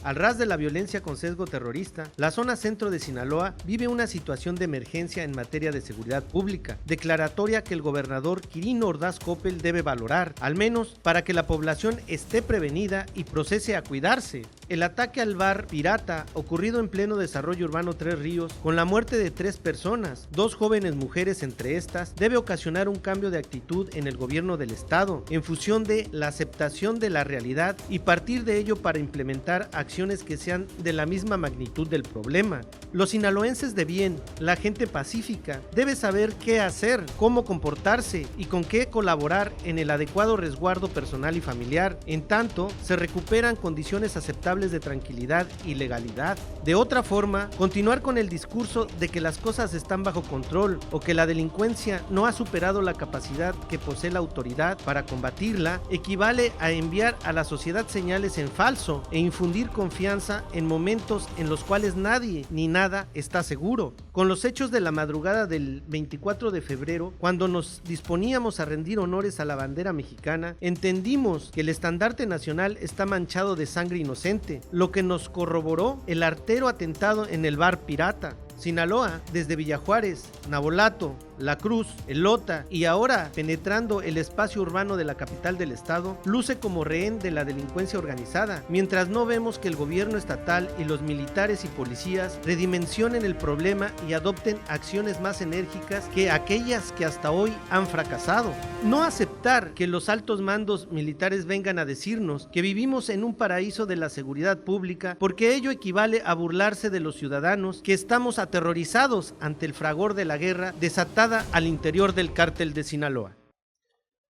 Al ras de la violencia con sesgo terrorista, la zona centro de Sinaloa vive una situación de emergencia en materia de seguridad pública, declaratoria que el gobernador Quirino Ordaz Coppel debe valorar, al menos para que la población esté prevenida y procese a cuidarse. El ataque al bar Pirata, ocurrido en pleno desarrollo urbano Tres Ríos, con la muerte de 3 personas, 2 jóvenes mujeres entre estas, debe ocasionar un cambio de actitud en el gobierno del estado, en función de la aceptación de la realidad y partir de ello para implementar acciones que sean de la misma magnitud del problema. Los sinaloenses de bien, la gente pacífica, debe saber qué hacer, cómo comportarse y con qué colaborar en el adecuado resguardo personal y familiar, en tanto se recuperan condiciones aceptables de tranquilidad y legalidad. De otra forma, continuar con el discurso de que las cosas están bajo control o que la delincuencia no ha superado la capacidad que posee la autoridad para combatirla, equivale a enviar a la sociedad señales en falso e infundir confianza en momentos en los cuales nadie ni nada está seguro. Con los hechos de la madrugada del 24 de febrero, cuando nos disponíamos a rendir honores a la bandera mexicana, entendimos que el estandarte nacional está manchado de sangre inocente, lo que nos corroboró el artero atentado en el bar Pirata. Sinaloa, desde Villajuárez, Navolato, La Cruz, Elota y ahora penetrando el espacio urbano de la capital del estado, luce como rehén de la delincuencia organizada, mientras no vemos que el gobierno estatal y los militares y policías redimensionen el problema y adopten acciones más enérgicas que aquellas que hasta hoy han fracasado. No aceptar que los altos mandos militares vengan a decirnos que vivimos en un paraíso de la seguridad pública, porque ello equivale a burlarse de los ciudadanos que estamos aterrorizados ante el fragor de la guerra desatada al interior del cártel de Sinaloa.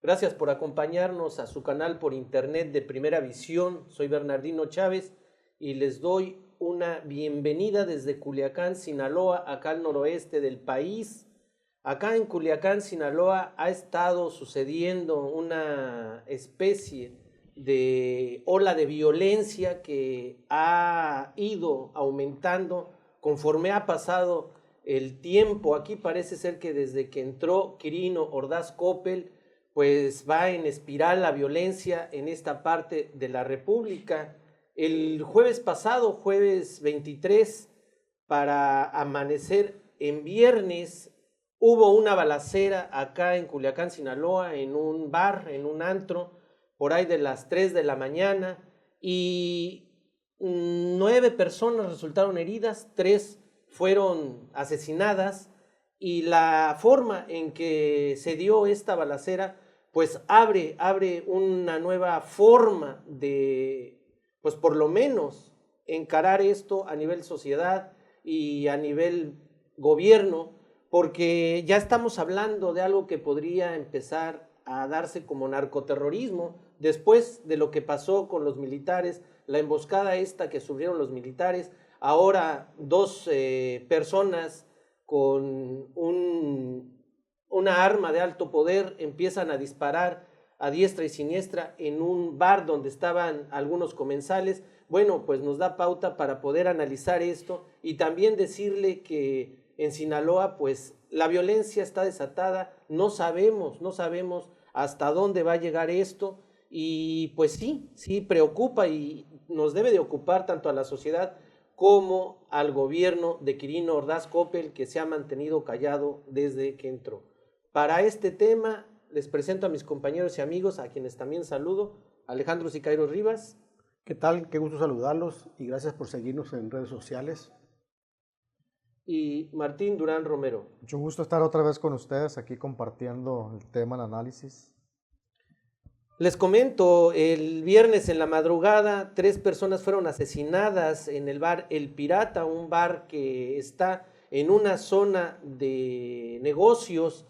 Gracias por acompañarnos a su canal por internet de Primera Visión. Soy Bernardino Chávez y les doy una bienvenida desde Culiacán, Sinaloa, acá al noroeste del país. Acá en Culiacán, Sinaloa, ha estado sucediendo una especie de ola de violencia que ha ido aumentando conforme ha pasado el tiempo. Aquí parece ser que desde que entró Quirino Ordaz Coppel, pues va en espiral la violencia en esta parte de la República. El jueves pasado, jueves 23, para amanecer en viernes, hubo una balacera acá en Culiacán, Sinaloa, en un bar, en un antro, por ahí de las 3 de la mañana, y 9 personas resultaron heridas, 3 fueron asesinadas, y la forma en que se dio esta balacera pues abre una nueva forma de, pues por lo menos, encarar esto a nivel sociedad y a nivel gobierno, porque ya estamos hablando de algo que podría empezar a darse como narcoterrorismo después de lo que pasó con los militares, la emboscada esta que sufrieron los militares. Ahora 2 personas con una arma de alto poder empiezan a disparar a diestra y siniestra en un bar donde estaban algunos comensales. Bueno, pues nos da pauta para poder analizar esto y también decirle que en Sinaloa pues la violencia está desatada, no sabemos hasta dónde va a llegar esto, y pues sí preocupa y nos debe de ocupar tanto a la sociedad como al gobierno de Quirino Ordaz Coppel, que se ha mantenido callado desde que entró. Para este tema les presento a mis compañeros y amigos, a quienes también saludo. Alejandro Sicairo Rivas. ¿Qué tal? Qué gusto saludarlos y gracias por seguirnos en redes sociales. Y Martín Durán Romero. Mucho gusto estar otra vez con ustedes aquí compartiendo el tema, el análisis. Les comento, el viernes en la madrugada 3 personas fueron asesinadas en el bar El Pirata, un bar que está en una zona de negocios.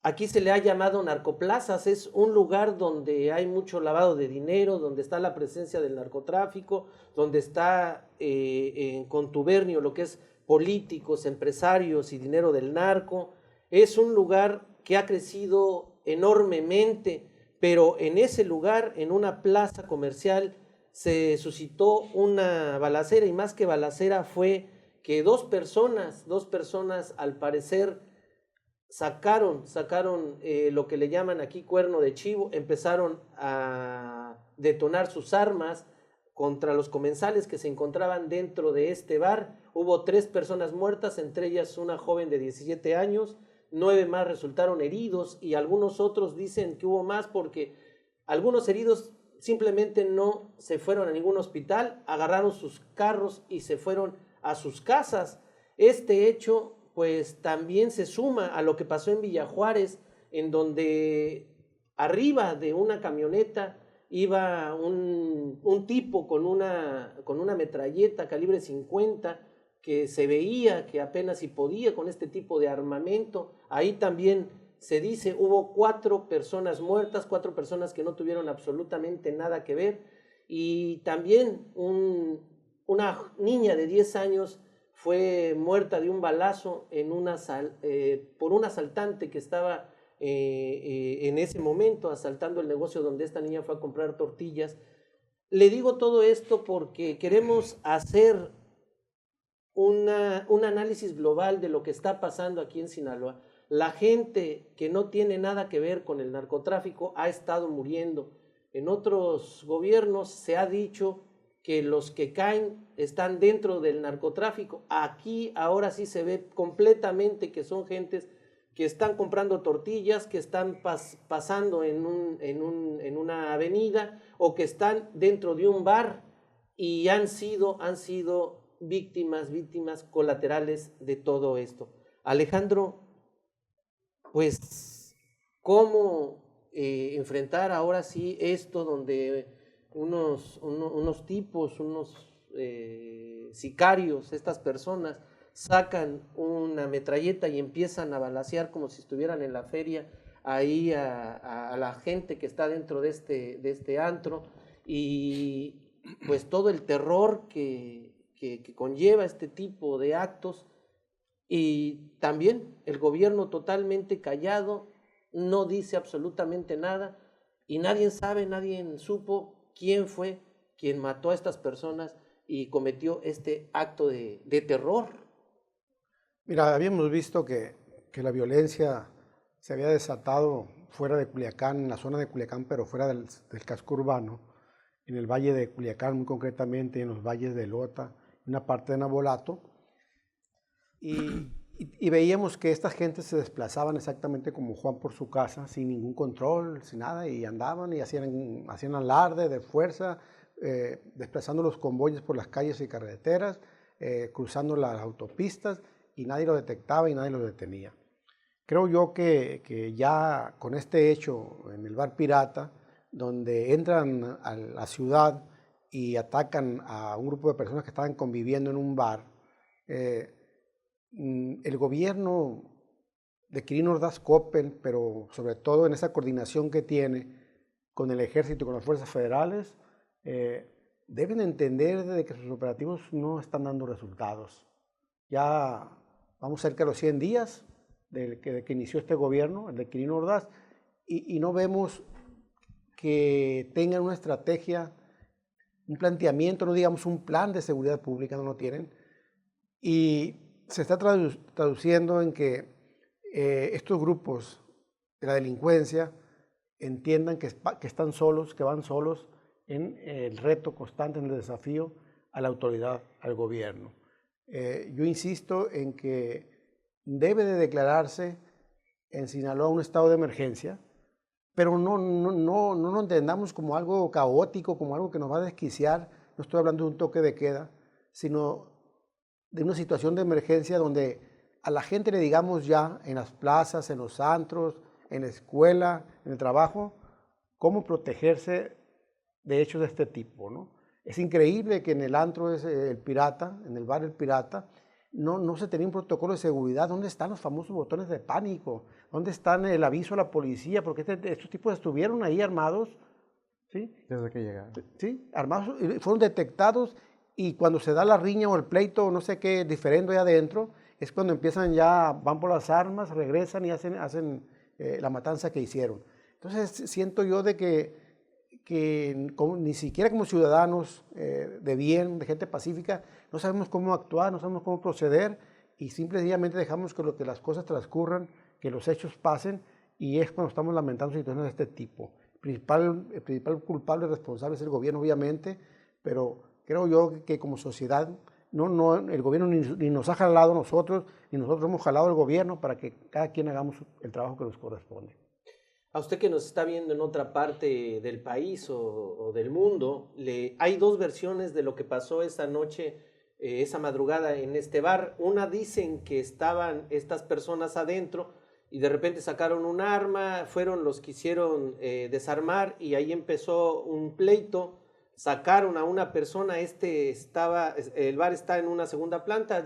Aquí se le ha llamado narcoplazas, es un lugar donde hay mucho lavado de dinero, donde está la presencia del narcotráfico, donde está en contubernio lo que es políticos, empresarios y dinero del narco. Es un lugar que ha crecido enormemente, pero en ese lugar, en una plaza comercial, se suscitó una balacera, y más que balacera fue que dos personas al parecer sacaron lo que le llaman aquí cuerno de chivo, empezaron a detonar sus armas, contra los comensales que se encontraban dentro de este bar. Hubo 3 personas muertas, entre ellas una joven de 17 años, 9 más resultaron heridos y algunos otros dicen que hubo más porque algunos heridos simplemente no se fueron a ningún hospital, agarraron sus carros y se fueron a sus casas. Este hecho pues también se suma a lo que pasó en Villa Juárez, en donde arriba de una camioneta iba un tipo con una metralleta calibre 50 que se veía que apenas si podía con este tipo de armamento. Ahí también se dice hubo 4 personas muertas, 4 personas que no tuvieron absolutamente nada que ver, y también una niña de 10 años fue muerta de un balazo por un asaltante que estaba en ese momento asaltando el negocio donde esta niña fue a comprar tortillas. Le digo todo esto porque queremos hacer un análisis global de lo que está pasando aquí en Sinaloa. La gente que no tiene nada que ver con el narcotráfico ha estado muriendo. En otros gobiernos se ha dicho que los que caen están dentro del narcotráfico. Aquí ahora sí se ve completamente que son gentes que están comprando tortillas, que están pasando en una avenida o que están dentro de un bar y han sido víctimas colaterales de todo esto. Alejandro, pues, ¿cómo enfrentar ahora sí esto donde unos tipos, sicarios, estas personas, sacan una metralleta y empiezan a balacear como si estuvieran en la feria ahí a la gente que está dentro de este antro, y pues todo el terror que conlleva este tipo de actos, y también el gobierno totalmente callado, no dice absolutamente nada, y nadie supo quién fue quien mató a estas personas y cometió este acto de terror. Mira, habíamos visto que la violencia se había desatado fuera de Culiacán, en la zona de Culiacán, pero fuera del casco urbano, en el valle de Culiacán muy concretamente, en los valles de Lota, una parte de Nabolato, y veíamos que estas gentes se desplazaban exactamente como Juan por su casa, sin ningún control, sin nada, y andaban y hacían alarde de fuerza, desplazando los convoyes por las calles y carreteras, cruzando las autopistas, y nadie lo detectaba y nadie lo detenía. Creo yo que ya con este hecho en el bar Pirata, donde entran a la ciudad y atacan a un grupo de personas que estaban conviviendo en un bar, el gobierno de Quirino Ordaz Coppel, pero sobre todo en esa coordinación que tiene con el ejército y con las fuerzas federales, deben entender de que sus operativos no están dando resultados. Ya vamos cerca de los 100 días de que inició este gobierno, el de Quirino Ordaz, y no vemos que tengan una estrategia, un planteamiento, no digamos un plan de seguridad pública, no lo tienen, y se está traduciendo en que estos grupos de la delincuencia entiendan que están solos, que van solos en el reto constante, en el desafío a la autoridad, al gobierno. Yo insisto en que debe de declararse en Sinaloa un estado de emergencia, pero no lo entendamos como algo caótico, como algo que nos va a desquiciar. No estoy hablando de un toque de queda, sino de una situación de emergencia donde a la gente le digamos ya en las plazas, en los antros, en la escuela, en el trabajo, cómo protegerse de hechos de este tipo, ¿no? Es increíble que en el antro El Pirata, en el bar El Pirata, no se tenía un protocolo de seguridad. ¿Dónde están los famosos botones de pánico? ¿Dónde están el aviso a la policía? Porque estos tipos estuvieron ahí armados, ¿sí? Desde que llegaron. Sí, armados, fueron detectados, y cuando se da la riña o el pleito o no sé qué diferendo ahí adentro, es cuando empiezan ya, van por las armas, regresan y hacen la matanza que hicieron. Entonces siento yo de que ni siquiera como ciudadanos de bien, de gente pacífica, no sabemos cómo actuar, no sabemos cómo proceder, y simplemente dejamos que las cosas transcurran, que los hechos pasen, y es cuando estamos lamentando situaciones de este tipo. El principal culpable y responsable es el gobierno, obviamente, pero creo yo que como sociedad el gobierno ni nos ha jalado a nosotros, ni nosotros hemos jalado al gobierno para que cada quien hagamos el trabajo que nos corresponde. A usted que nos está viendo en otra parte del país o del mundo, hay dos versiones de lo que pasó esa noche, esa madrugada en este bar. Una dicen que estaban estas personas adentro y de repente sacaron un arma, fueron los que hicieron desarmar y ahí empezó un pleito. Sacaron a una persona, el bar está en una segunda planta,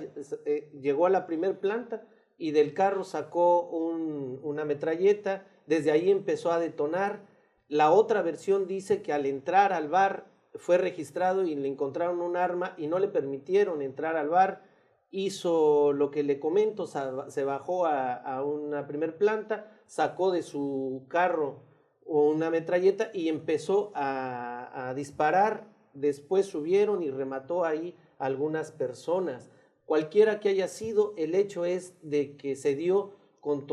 llegó a la primera planta y del carro sacó una metralleta, desde ahí empezó a detonar. La otra versión dice que al entrar al bar fue registrado y le encontraron un arma y no le permitieron entrar al bar. Hizo lo que le comento, se bajó a una primera planta, sacó de su carro una metralleta y empezó a disparar. Después subieron y remató ahí a algunas personas. Cualquiera que haya sido, el hecho es de que se dio con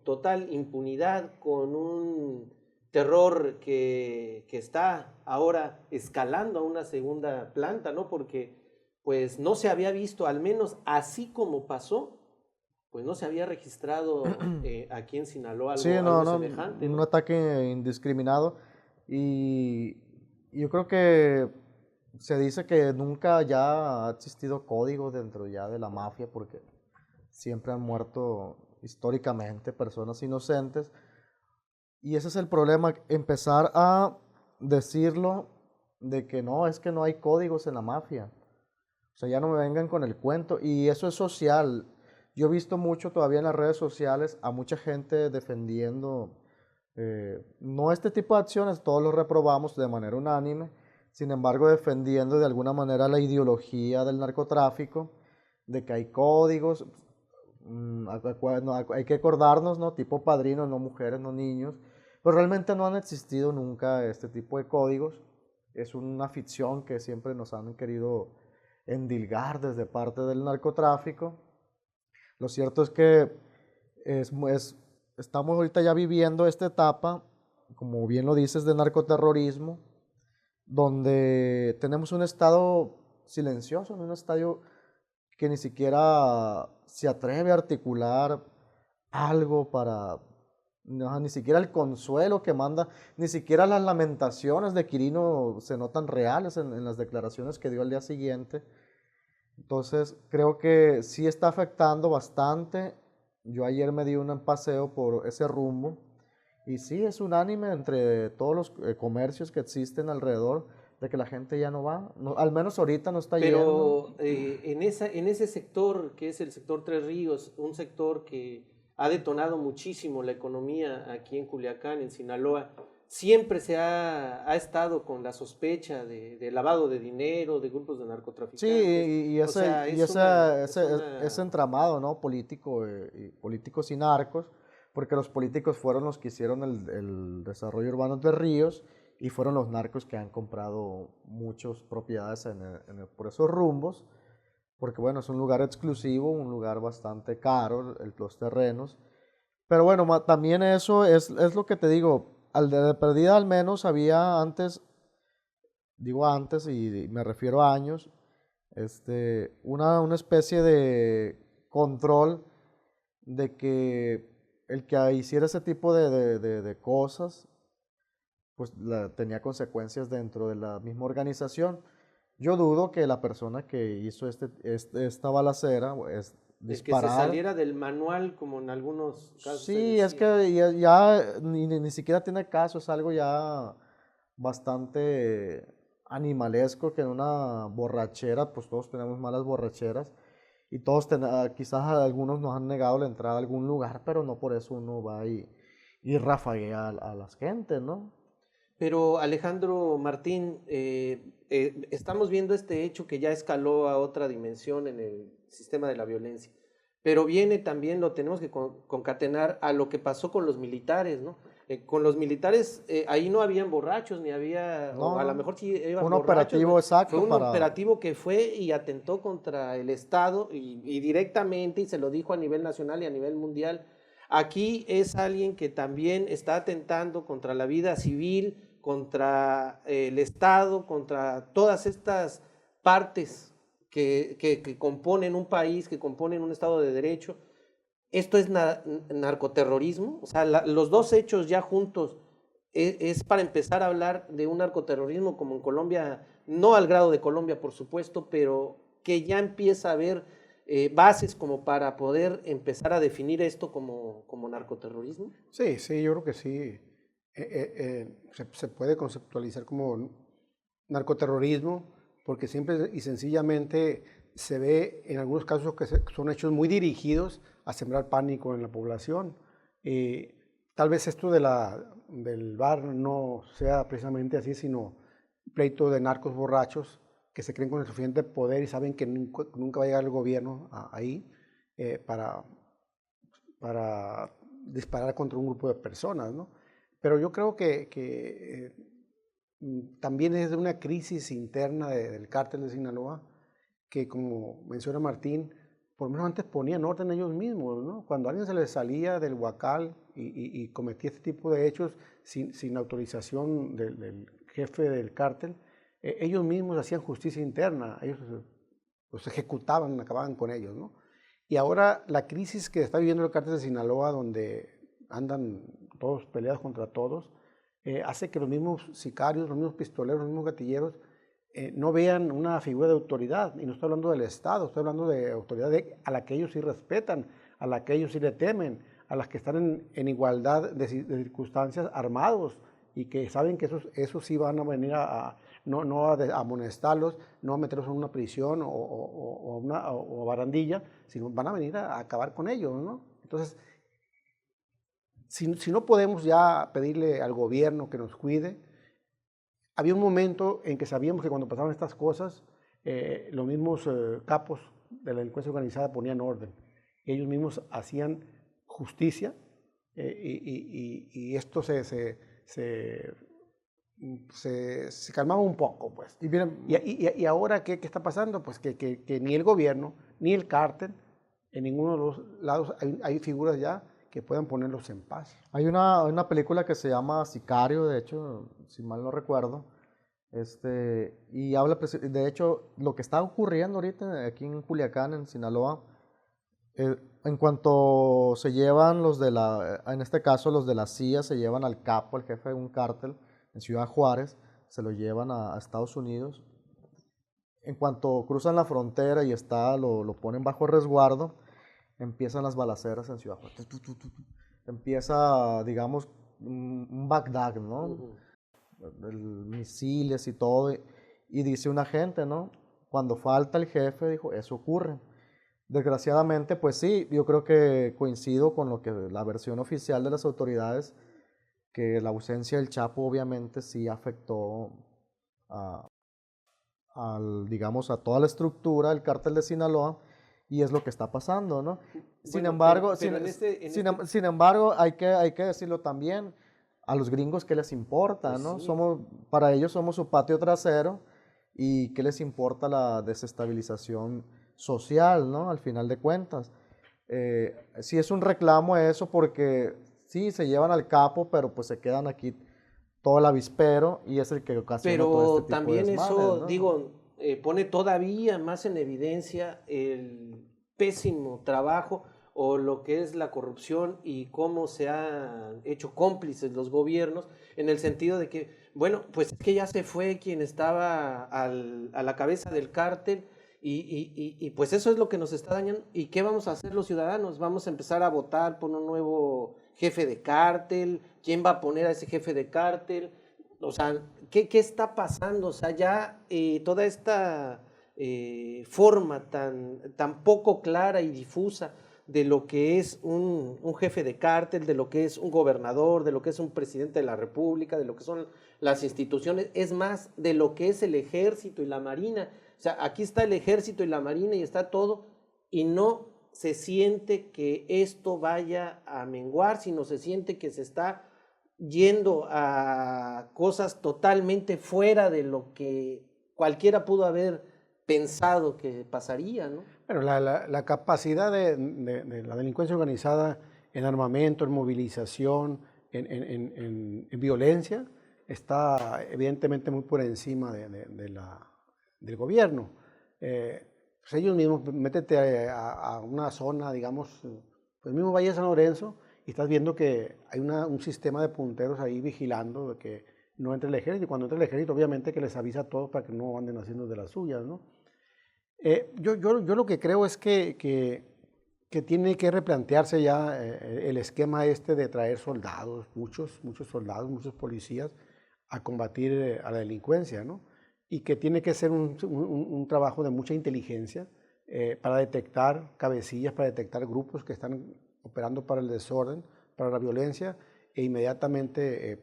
total impunidad, con un terror que está ahora escalando a una segunda planta, ¿no? Porque pues no se había visto, al menos así como pasó, pues no se había registrado aquí en Sinaloa algo, Sí, algo semejante, ¿no? Un ataque indiscriminado. Y yo creo que se dice que nunca ya ha existido código dentro ya de la mafia, porque siempre han muerto históricamente personas inocentes. Y ese es el problema, empezar a decirlo de que no, es que no hay códigos en la mafia. O sea, ya no me vengan con el cuento. Y eso es social. Yo he visto mucho todavía en las redes sociales a mucha gente defendiendo, no este tipo de acciones, todos lo reprobamos de manera unánime, sin embargo defendiendo de alguna manera la ideología del narcotráfico, de que hay códigos, hay que acordarnos, ¿no? Tipo padrinos, no mujeres, no niños, pero realmente no han existido nunca este tipo de códigos. Es una ficción que siempre nos han querido endilgar desde parte del narcotráfico. Lo cierto es que estamos ahorita ya viviendo esta etapa, como bien lo dices, de narcoterrorismo, donde tenemos un estado silencioso, un estado que ni siquiera se atreve a articular algo para, no, ni siquiera el consuelo que manda, ni siquiera las lamentaciones de Quirino se notan reales en las declaraciones que dio al día siguiente. Entonces creo que sí está afectando bastante. Yo ayer me di un paseo por ese rumbo y sí es unánime entre todos los comercios que existen alrededor de que la gente ya no va, no, al menos ahorita no está yendo. Pero en ese sector que es el sector Tres Ríos, un sector que ha detonado muchísimo la economía aquí en Culiacán, en Sinaloa, siempre se ha estado con la sospecha de lavado de dinero, de grupos de narcotraficantes. Sí, y ese entramado, ¿no? Político, políticos y narcos, porque los políticos fueron los que hicieron el desarrollo urbano de Ríos y fueron los narcos que han comprado muchas propiedades por esos rumbos, porque bueno, es un lugar exclusivo, un lugar bastante caro, los terrenos. Pero bueno, también eso es lo que te digo, de perdida al menos había antes, digo antes y me refiero a años, una especie de control de que el que hiciera ese tipo de cosas, pues tenía consecuencias dentro de la misma organización. Yo dudo que la persona que hizo esta balacera disparar. El que se saliera del manual, como en algunos casos. Sí, es que ya ni siquiera tiene caso, es algo ya bastante animalesco, que en una borrachera, pues todos tenemos malas borracheras y todos quizás algunos nos han negado la entrada a algún lugar, pero no por eso uno va y rafaguea a las gentes, ¿no? Pero Alejandro Martín, estamos viendo este hecho que ya escaló a otra dimensión en el sistema de la violencia, pero viene también, lo tenemos que concatenar a lo que pasó con los militares, ¿no? Con los militares, ahí no habían borrachos, ni había, no, o a lo mejor sí iban un borrachos. Operativo exacto. Fue un operativo que fue y atentó contra el Estado y directamente, y se lo dijo a nivel nacional y a nivel mundial. Aquí es alguien que también está atentando contra la vida civil, contra el Estado, contra todas estas partes que componen un país, que componen un Estado de Derecho. Esto es narcoterrorismo. O sea, los dos hechos ya juntos es para empezar a hablar de un narcoterrorismo como en Colombia, no al grado de Colombia, por supuesto, pero que ya empieza a haber bases como para poder empezar a definir esto como narcoterrorismo. Sí, sí, yo creo que sí. Se puede conceptualizar como narcoterrorismo porque simple y sencillamente se ve en algunos casos que son hechos muy dirigidos a sembrar pánico en la población. Tal vez esto del bar no sea precisamente así, sino pleito de narcos borrachos que se creen con el suficiente poder y saben que nunca va a llegar el gobierno ahí para disparar contra un grupo de personas, ¿no? Pero yo creo que también es de una crisis interna del cártel de Sinaloa que, como menciona Martín, por lo menos antes ponían orden ellos mismos, ¿no? Cuando a alguien se les salía del huacal y cometía este tipo de hechos sin autorización del jefe del cártel, ellos mismos hacían justicia interna, ellos los ejecutaban, acababan con ellos, ¿no? Y ahora la crisis que está viviendo el cártel de Sinaloa, donde andan todos peleados contra todos, hace que los mismos sicarios, los mismos pistoleros, los mismos gatilleros no vean una figura de autoridad. Y no estoy hablando del Estado, estoy hablando de autoridad a la que ellos sí respetan, a la que ellos sí le temen, a las que están en igualdad de circunstancias armados y que saben que esos sí van a venir no a amonestarlos, no a meterlos en una prisión o barandilla, sino van a venir a acabar con ellos, ¿no? Entonces, si no podemos ya pedirle al gobierno que nos cuide, había un momento en que sabíamos que cuando pasaban estas cosas, los mismos capos de la delincuencia organizada ponían orden. Ellos mismos hacían justicia y esto se calmaba un poco, pues. Y ahora, ¿qué está pasando? Pues que ni el gobierno, ni el cártel, en ninguno de los lados hay figuras ya que puedan ponerlos en paz. Hay una película que se llama Sicario, de hecho, si mal no recuerdo, y habla, de hecho, lo que está ocurriendo ahorita aquí en Culiacán, en Sinaloa, en cuanto se llevan en este caso los de la CIA, se llevan al capo, al jefe de un cártel en Ciudad Juárez, se lo llevan a Estados Unidos. En cuanto cruzan la frontera y lo ponen bajo resguardo, empiezan las balaceras en Ciudad Juárez. Empieza, digamos, un Bagdad, ¿no? Misiles y todo. Y dice un agente, ¿no? Cuando falta el jefe, dijo, eso ocurre. Desgraciadamente, pues sí, yo creo que coincido con lo que la versión oficial de las autoridades, que la ausencia del Chapo obviamente sí afectó digamos, a toda la estructura del cártel de Sinaloa, y es lo que está pasando, ¿no? Sin embargo, sin embargo, hay que decirlo también, a los gringos qué les importa, pues ¿no? Sí. Para ellos somos su patio trasero, y qué les importa la desestabilización social, ¿no? Al final de cuentas. Sí es un reclamo eso, porque sí, se llevan al capo, pero pues se quedan aquí todo el avispero, y es el que ocasiona todo este tipo de desmadres, también eso, ¿no? digo, pone todavía más en evidencia el pésimo trabajo o lo que es la corrupción y cómo se han hecho cómplices los gobiernos, en el sentido de que, bueno, pues es que ya se fue quien estaba a la cabeza del cártel, y pues eso es lo que nos está dañando. ¿Y qué vamos a hacer los ciudadanos? ¿Vamos a empezar a votar por un nuevo jefe de cártel? ¿Quién va a poner a ese jefe de cártel? O sea, ¿qué está pasando? O sea, ya toda esta forma tan poco clara y difusa de lo que es un jefe de cártel, de lo que es un gobernador, de lo que es un presidente de la república, de lo que son las instituciones, es más, de lo que es el ejército y la marina. O sea, aquí está el ejército y la marina y está todo, y no se siente que esto vaya a menguar, sino se siente que se está yendo a cosas totalmente fuera de lo que cualquiera pudo haber pensado que pasaría, ¿no? Bueno, la capacidad de la delincuencia organizada en armamento, en movilización, en violencia, está evidentemente muy por encima del gobierno. Pues ellos mismos, métete a una zona, digamos, pues mismo Valle de San Lorenzo, y estás viendo que hay un sistema de punteros ahí vigilando de que no entre el ejército, y cuando entra el ejército obviamente que les avisa a todos para que no anden haciendo de las suyas, ¿no? Yo lo que creo es que tiene que replantearse ya el esquema este de traer soldados, muchos soldados, muchos policías a combatir a la delincuencia, ¿no? Y que tiene que ser un trabajo de mucha inteligencia para detectar cabecillas, para detectar grupos que están operando para el desorden, para la violencia, e inmediatamente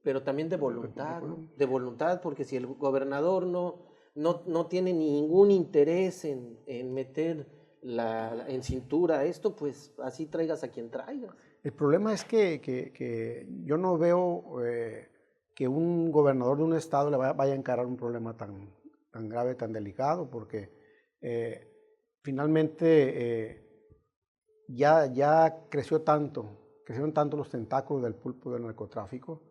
pero también de voluntad, ¿no? De voluntad, porque si el gobernador no tiene ningún interés en meter en cintura esto, pues así traigas a quien traigas. El problema es que yo no veo que un gobernador de un estado le vaya a encarar un problema tan grave, tan delicado, porque finalmente ya crecieron tanto los tentáculos del pulpo del narcotráfico,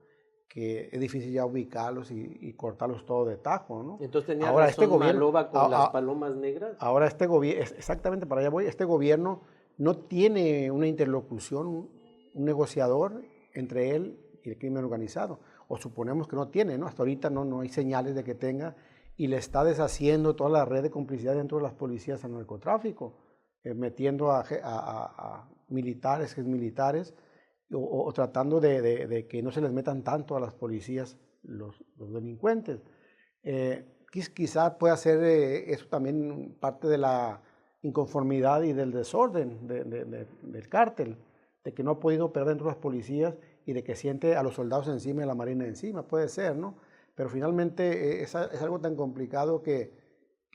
que es difícil ya ubicarlos y cortarlos todo de tajo, ¿no? Entonces tenía ahora razón Maloba con las palomas negras. Ahora exactamente para allá voy, este gobierno no tiene una interlocución, un negociador entre él y el crimen organizado, o suponemos que no tiene, ¿no? Hasta ahorita no hay señales de que tenga, y le está deshaciendo toda la red de complicidad dentro de las policías al narcotráfico, metiendo a militares, exmilitares, o tratando de que no se les metan tanto a las policías los delincuentes. Quizás pueda ser eso también parte de la inconformidad y del desorden del cártel, de que no ha podido operar dentro de las policías y de que siente a los soldados encima y a la marina encima, puede ser, ¿no? Pero finalmente es algo tan complicado que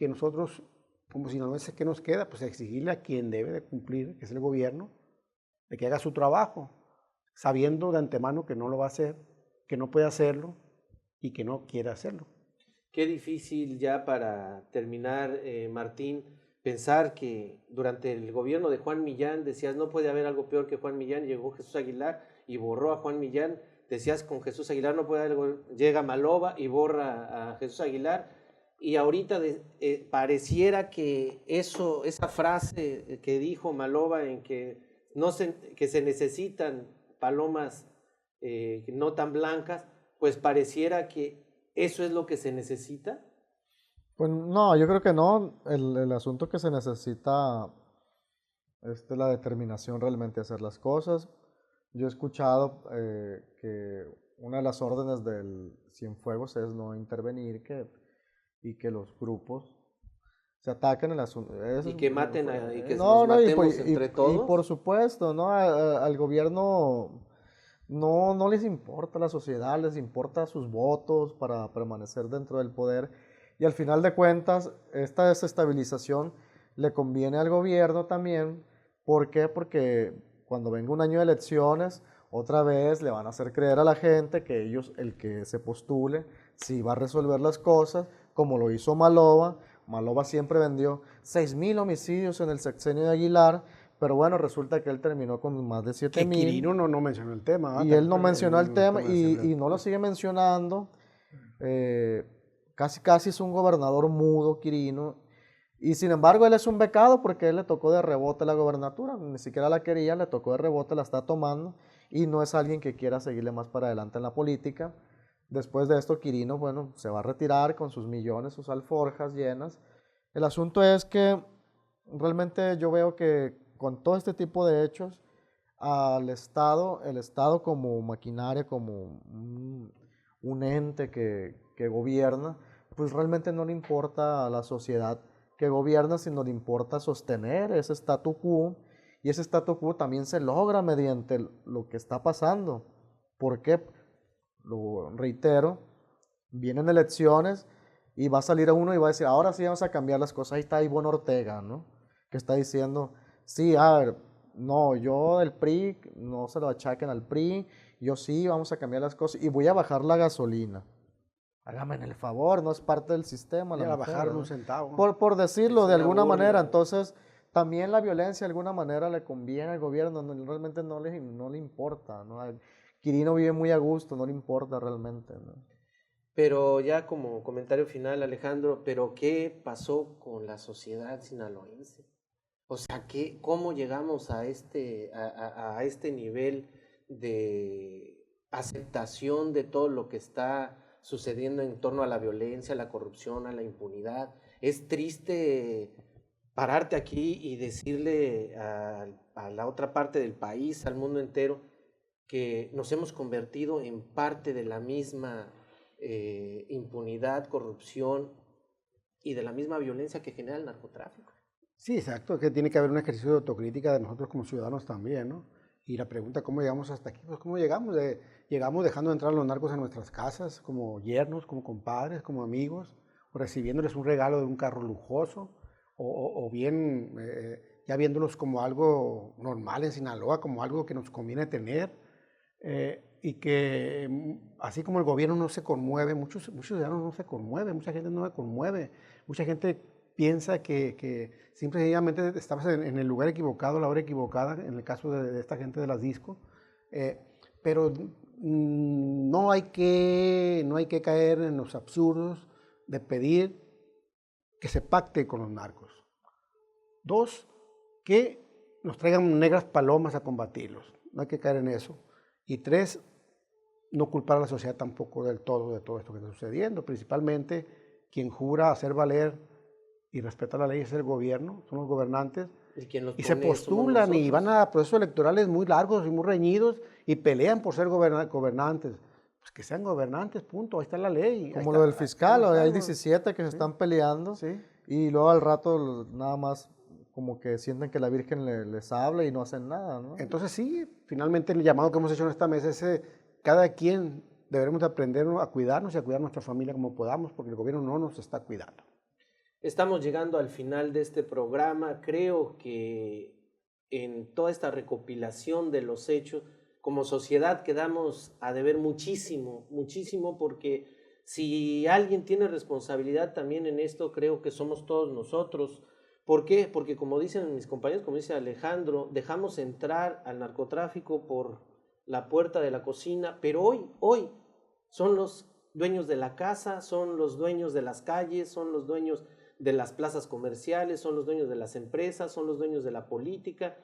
nosotros, como sinaloenses, ¿qué nos queda? Pues exigirle a quien debe de cumplir, que es el gobierno, de que haga su trabajo, sabiendo de antemano que no lo va a hacer, que no puede hacerlo y que no quiere hacerlo. Qué difícil ya para terminar, Martín, pensar que durante el gobierno de Juan Millán decías no puede haber algo peor que Juan Millán, llegó Jesús Aguilar y borró a Juan Millán, decías con Jesús Aguilar no puede haber algo, llega Maloba y borra a Jesús Aguilar, y ahorita pareciera que esa frase que dijo Maloba en que se necesitan palomas no tan blancas, pues pareciera que eso es lo que se necesita. Pues no, yo creo que no. El asunto que se necesita es de la determinación realmente de hacer las cosas. Yo he escuchado que una de las órdenes del Cienfuegos es no intervenir y que los grupos se ataquen el asunto. Y que maten y que nos matemos entre todos. Y por supuesto, ¿no? Al gobierno no les importa la sociedad, les importa sus votos para permanecer dentro del poder. Y al final de cuentas, esta desestabilización le conviene al gobierno también. ¿Por qué? Porque cuando venga un año de elecciones, otra vez le van a hacer creer a la gente que el que se postule, sí va a resolver las cosas, como lo hizo Maloba. Maloba siempre vendió 6,000 homicidios en el sexenio de Aguilar, pero bueno, resulta que él terminó con más de 7,000. Quirino no mencionó el tema. Y él no mencionó el tema y no lo sigue mencionando. Casi es un gobernador mudo, Quirino. Y sin embargo, él es un becado porque él le tocó de rebote la gobernatura. Ni siquiera la quería, le tocó de rebote, la está tomando. Y no es alguien que quiera seguirle más para adelante en la política. Después de esto, Quirino, bueno, se va a retirar con sus millones, sus alforjas llenas. El asunto es que realmente yo veo que con todo este tipo de hechos, el Estado como maquinaria, como un ente que gobierna, pues realmente no le importa a la sociedad que gobierna, sino le importa sostener ese statu quo, y ese statu quo también se logra mediante lo que está pasando. ¿Por qué? Lo reitero, vienen elecciones y va a salir uno y va a decir, ahora sí vamos a cambiar las cosas. Ahí está Ivonne Ortega, ¿no? Que está diciendo, sí, a ver, no, yo del PRI, no se lo achaquen al PRI, yo sí, vamos a cambiar las cosas y voy a bajar la gasolina. Hágame el favor, no es parte del sistema. Voy a bajar un centavo. Por decirlo de alguna manera. Entonces, también la violencia de alguna manera le conviene al gobierno, realmente no le importa, ¿no? Quirino vive muy a gusto, no le importa realmente, ¿no? Pero ya como comentario final, Alejandro, ¿pero qué pasó con la sociedad sinaloense? O sea, ¿cómo llegamos a este nivel de aceptación de todo lo que está sucediendo en torno a la violencia, a la corrupción, a la impunidad? Es triste pararte aquí y decirle a la otra parte del país, al mundo entero, que nos hemos convertido en parte de la misma impunidad, corrupción y de la misma violencia que genera el narcotráfico. Sí, exacto, que tiene que haber un ejercicio de autocrítica de nosotros como ciudadanos también, ¿no? Y la pregunta, ¿cómo llegamos hasta aquí? Pues, ¿cómo llegamos? Llegamos dejando entrar a los narcos en nuestras casas, como yernos, como compadres, como amigos, o recibiéndoles un regalo de un carro lujoso, o bien ya viéndolos como algo normal en Sinaloa, como algo que nos conviene tener. Y que así como el gobierno no se conmueve, muchos ciudadanos no se conmueven, mucha gente no se conmueve, mucha gente piensa que simplemente estabas en el lugar equivocado, la hora equivocada, en el caso de esta gente de las discos, pero no hay que caer en los absurdos de pedir que se pacte con los narcos. 2, que nos traigan negras palomas a combatirlos, no hay que caer en eso. Y 3, no culpar a la sociedad tampoco del todo de todo esto que está sucediendo. Principalmente quien jura hacer valer y respetar la ley es el gobierno, son los gobernantes. Y se postulan y van a procesos electorales muy largos y muy reñidos y pelean por ser gobernantes. Pues que sean gobernantes, punto, ahí está la ley. Como lo del fiscal, hay 17 que se están peleando, sí, y luego al rato nada más como que sienten que la Virgen les habla y no hacen nada, ¿no? Entonces sí, finalmente el llamado que hemos hecho en esta mesa es cada quien deberemos aprender a cuidarnos y a cuidar a nuestra familia como podamos, porque el gobierno no nos está cuidando. Estamos llegando al final de este programa. Creo que en toda esta recopilación de los hechos, como sociedad quedamos a deber muchísimo, muchísimo, porque si alguien tiene responsabilidad también en esto, creo que somos todos nosotros. ¿Por qué? Porque como dicen mis compañeros, como dice Alejandro, dejamos entrar al narcotráfico por la puerta de la cocina, pero hoy son los dueños de la casa, son los dueños de las calles, son los dueños de las plazas comerciales, son los dueños de las empresas, son los dueños de la política,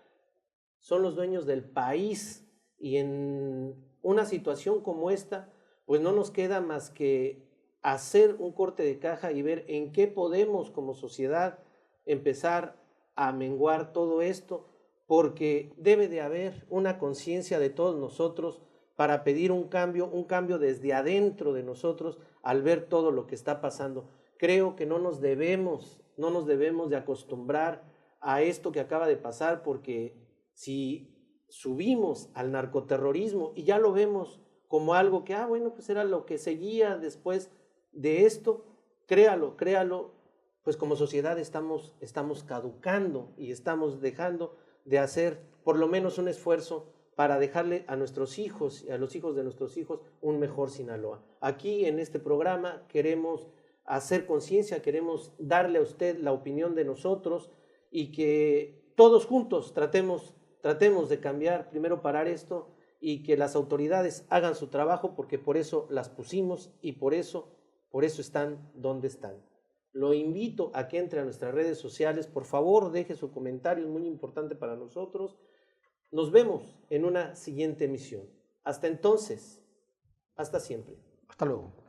son los dueños del país. Y en una situación como esta, pues no nos queda más que hacer un corte de caja y ver en qué podemos como sociedad empezar a menguar todo esto, porque debe de haber una conciencia de todos nosotros para pedir un cambio desde adentro de nosotros al ver todo lo que está pasando. Creo que no nos debemos de acostumbrar a esto que acaba de pasar, porque si subimos al narcoterrorismo y ya lo vemos como algo que, bueno, pues era lo que seguía después de esto, créalo, pues como sociedad estamos caducando y estamos dejando de hacer por lo menos un esfuerzo para dejarle a nuestros hijos y a los hijos de nuestros hijos un mejor Sinaloa. Aquí en este programa queremos hacer conciencia, queremos darle a usted la opinión de nosotros y que todos juntos tratemos de cambiar, primero parar esto y que las autoridades hagan su trabajo, porque por eso las pusimos y por eso están donde están. Lo invito a que entre a nuestras redes sociales, por favor deje su comentario, es muy importante para nosotros. Nos vemos en una siguiente emisión. Hasta entonces, hasta siempre. Hasta luego.